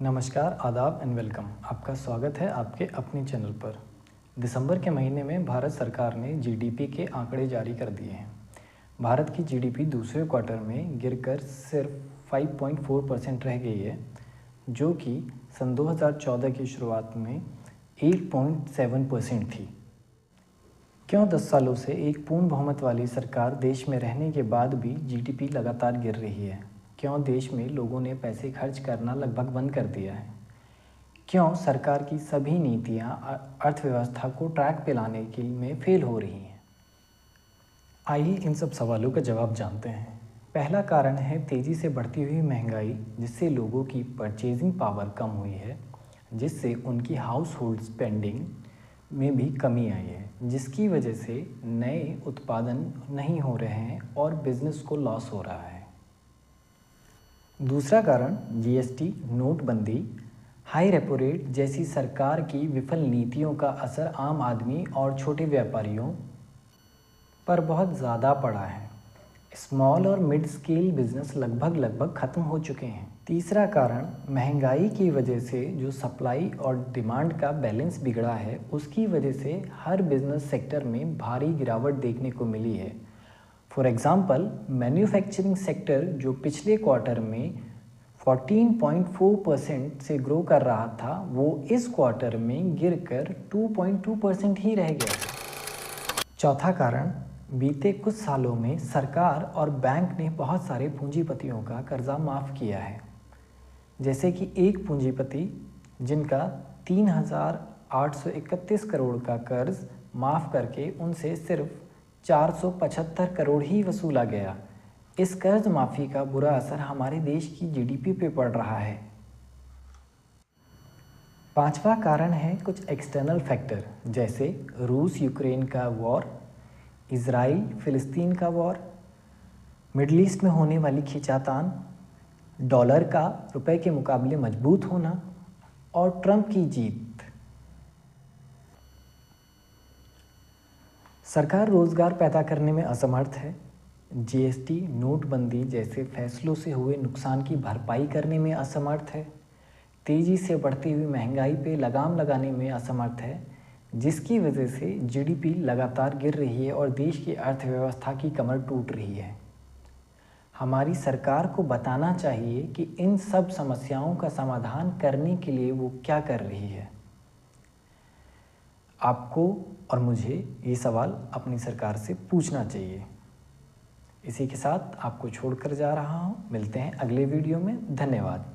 नमस्कार, आदाब and welcome. आपका स्वागत है आपके अपने चैनल पर। दिसंबर के महीने में भारत सरकार ने जीडीपी के आंकड़े जारी कर दिए हैं। भारत की जीडीपी दूसरे क्वार्टर में गिरकर सिर्फ 5.4% रह गई है, जो कि सन 2014 की शुरुआत में 8.7% थी। क्यों 10 सालों से एक पूर्ण बहुमत वाली सरकार देश में रहने के बाद भी जीडीपी लगातार गिर रही है? क्यों देश में लोगों ने पैसे खर्च करना लगभग बंद कर दिया है? क्यों सरकार की सभी नीतियां अर्थव्यवस्था को ट्रैक पे लाने के में फेल हो रही हैं? आइए इन सब सवालों का जवाब जानते हैं। पहला कारण है तेज़ी से बढ़ती हुई महंगाई, जिससे लोगों की परचेजिंग पावर कम हुई है, जिससे उनकी हाउस होल्ड स्पेंडिंग में भी कमी आई है, जिसकी वजह से नए उत्पादन नहीं हो रहे हैं और बिजनेस को लॉस हो रहा है। दूसरा कारण जीएसटी, नोटबंदी, हाई रेपो रेट जैसी सरकार की विफल नीतियों का असर आम आदमी और छोटे व्यापारियों पर बहुत ज़्यादा पड़ा है। स्मॉल और मिड स्केल बिजनेस लगभग ख़त्म हो चुके हैं। तीसरा कारण महंगाई की वजह से जो सप्लाई और डिमांड का बैलेंस बिगड़ा है, उसकी वजह से हर बिजनेस सेक्टर में भारी गिरावट देखने को मिली है। फॉर एग्ज़ाम्पल, मैन्युफैक्चरिंग सेक्टर जो पिछले क्वार्टर में 14.4% से ग्रो कर रहा था, वो इस क्वार्टर में गिरकर 2.2% ही रह गया। चौथा कारण, बीते कुछ सालों में सरकार और बैंक ने बहुत सारे पूंजीपतियों का कर्जा माफ़ किया है। जैसे कि एक पूंजीपति जिनका 3,831 करोड़ का कर्ज माफ़ करके उनसे सिर्फ 475 करोड़ ही वसूला गया। इस कर्ज माफ़ी का बुरा असर हमारे देश की जीडीपी पे पड़ रहा है। पांचवा कारण है कुछ एक्सटर्नल फैक्टर, जैसे रूस यूक्रेन का वॉर, इजराइल फिलिस्तीन का वॉर, मिडल ईस्ट में होने वाली खींचातान, डॉलर का रुपए के मुकाबले मजबूत होना और ट्रंप की जीत। सरकार रोज़गार पैदा करने में असमर्थ है। जीएसटी, नोटबंदी जैसे फैसलों से हुए नुकसान की भरपाई करने में असमर्थ है। तेज़ी से बढ़ती हुई महंगाई पे लगाम लगाने में असमर्थ है, जिसकी वजह से जीडीपी लगातार गिर रही है और देश की अर्थव्यवस्था की कमर टूट रही है। हमारी सरकार को बताना चाहिए कि इन सब समस्याओं का समाधान करने के लिए वो क्या कर रही है। आपको और मुझे ये सवाल अपनी सरकार से पूछना चाहिए। इसी के साथ आपको छोड़कर जा रहा हूँ। मिलते हैं अगले वीडियो में। धन्यवाद।